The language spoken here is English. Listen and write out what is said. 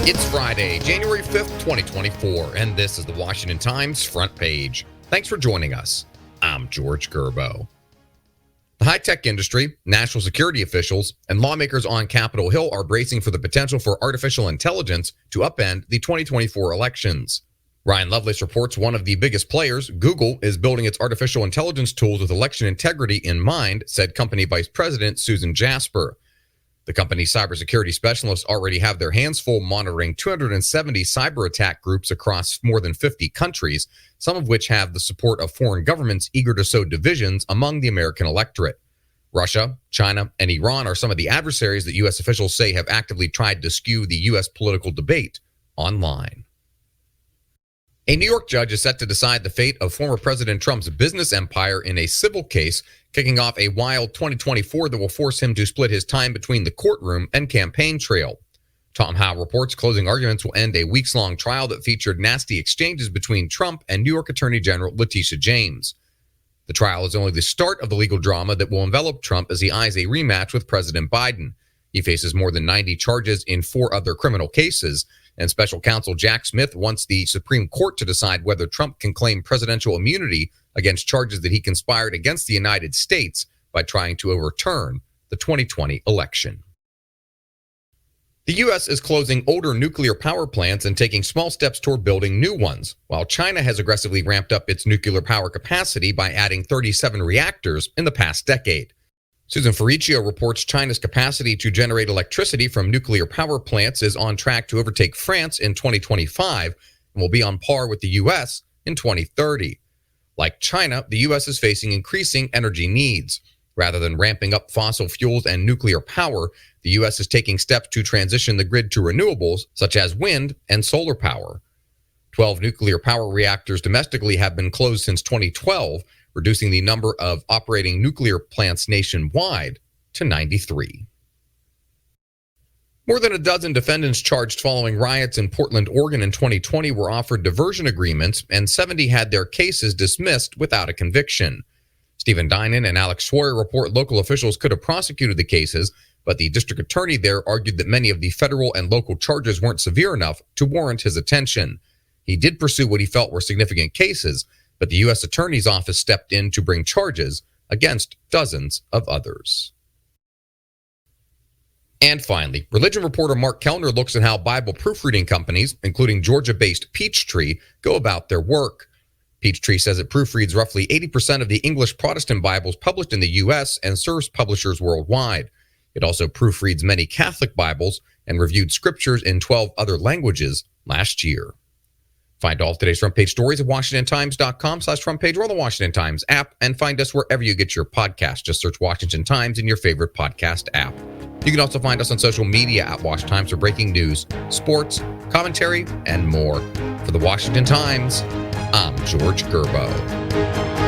It's Friday, January 5th, 2024, and this is the Washington Times front page. Thanks for joining us. I'm George Gerbo. The high-tech industry, national security officials, and lawmakers on Capitol Hill are bracing for the potential for artificial intelligence to upend the 2024 elections. Ryan Lovelace reports one of the biggest players, Google, is building its artificial intelligence tools with election integrity in mind, said company vice president Susan Jasper. The company's cybersecurity specialists already have their hands full monitoring 270 cyber attack groups across more than 50 countries, some of which have the support of foreign governments eager to sow divisions among the American electorate. Russia, China, and Iran are some of the adversaries that U.S. officials say have actively tried to skew the U.S. political debate online. A New York judge is set to decide the fate of former President Trump's business empire in a civil case, kicking off a wild 2024 that will force him to split his time between the courtroom and campaign trail. Tom Howe reports closing arguments will end a weeks-long trial that featured nasty exchanges between Trump and New York Attorney General Letitia James. The trial is only the start of the legal drama that will envelop Trump as he eyes a rematch with President Biden. He faces more than 90 charges in 4 other criminal cases, and special counsel Jack Smith wants the Supreme Court to decide whether Trump can claim presidential immunity against charges that he conspired against the United States by trying to overturn the 2020 election. The U.S. is closing older nuclear power plants and taking small steps toward building new ones, while China has aggressively ramped up its nuclear power capacity by adding 37 reactors in the past decade. Susan Ferricchio reports China's capacity to generate electricity from nuclear power plants is on track to overtake France in 2025 and will be on par with the U.S. in 2030. Like China, the U.S. is facing increasing energy needs. Rather than ramping up fossil fuels and nuclear power, the U.S. is taking steps to transition the grid to renewables, such as wind and solar power. 12 nuclear power reactors domestically have been closed since 2012, reducing the number of operating nuclear plants nationwide to 93. More than a dozen defendants charged following riots in Portland, Oregon in 2020 were offered diversion agreements, and 70 had their cases dismissed without a conviction. Stephen Dinan and Alex Schroyer report local officials could have prosecuted the cases, but the district attorney there argued that many of the federal and local charges weren't severe enough to warrant his attention. He did pursue what he felt were significant cases, but the U.S. Attorney's Office stepped in to bring charges against dozens of others. And finally, religion reporter Mark Kellner looks at how Bible proofreading companies, including Georgia-based Peachtree, go about their work. Peachtree says it proofreads roughly 80% of the English Protestant Bibles published in the U.S. and serves publishers worldwide. It also proofreads many Catholic Bibles and reviewed scriptures in 12 other languages last year. Find all of today's front page stories at WashingtonTimes.com/front page or on the Washington Times app, and find us wherever you get your podcast. Just search Washington Times in your favorite podcast app. You can also find us on social media at Wash Times for breaking news, sports, commentary, and more. For the Washington Times, I'm George Gerbo.